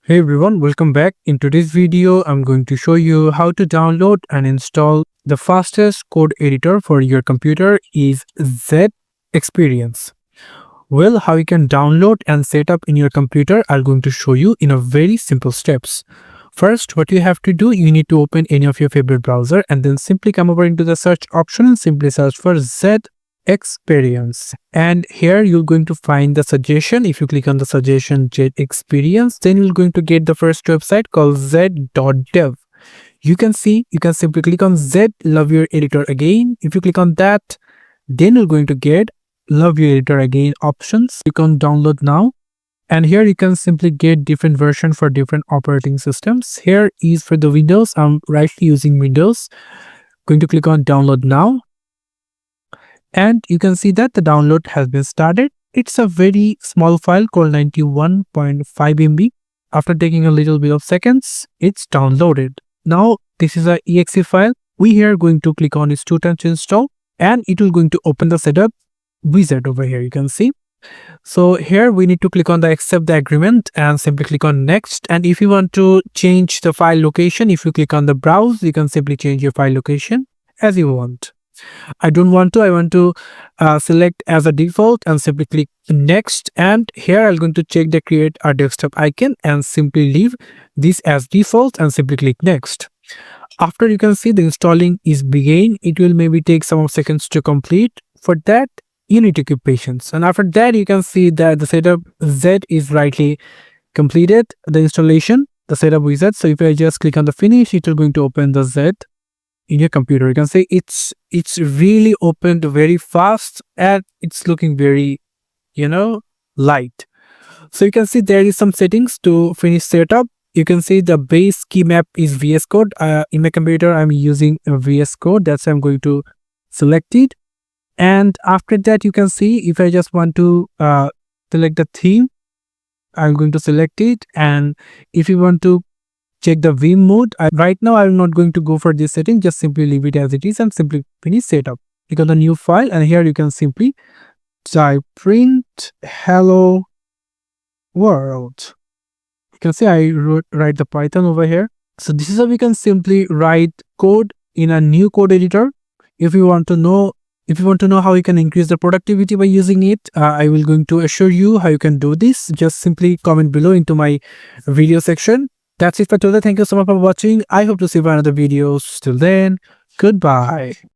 Hey everyone, welcome back. In today's video, I'm going to show you how to download and install the fastest code editor for your computer is Z Experience. Well, how you can download and set up in your computer, I'm going to show you in a very simple steps. First, what you have to do, you need to open any of your favorite browser and then simply come over into the search option and simply search for Z Experience. And here you're going to find the suggestion. If you click on the suggestion Z Experience, then you're going to get the first website called z.dev. You can simply click on Z Love Your Editor Again. If you click on that, then you're going to get Love Your Editor Again options. Click on download now. And here you can simply get different version for different operating systems. Here is for the Windows. I'm rightly using Windows. Going to click on download now. And you can see that the download has been started. It's a very small file called 91.5 MB. After taking a little bit of seconds, it's downloaded. Now this is a exe file. We here going to click on student install and it will going to open the setup wizard over here. You can see. So here we need to click on the accept the agreement and simply click on next. And if you want to change the file location, if you click on the browse, you can simply change your file location as you want. I don't want to. I want to select as a default and simply click next. And here I'm going to check the create a desktop icon and simply leave this as default and simply click next. After you can see the installing is begin, it will maybe take some seconds to complete. For that, you need to keep patience. And after that, you can see that the setup Z is rightly completed, the installation, the setup wizard. So if I just click on the finish, it will going to open the Z in your computer. You can say it's really opened very fast and it's looking very light. So you can see there is some settings to finish setup. You can see the base key map is VS Code. In my computer I'm using VS Code, that's why I'm going to select it. And after that you can see if I just want to select the theme, I'm going to select it. And if you want to check the Vim mode. Right now, I'm not going to go for this setting. Just simply leave it as it is and simply finish setup. Click on the new file and here you can simply type print hello world. You can see I write the Python over here. So this is how we can simply write code in a new code editor. If you want to know how you can increase the productivity by using it, I will going to assure you how you can do this. Just simply comment below into my video section. That's it for today. Thank you so much for watching. I hope to see you in another videos. Till then, goodbye.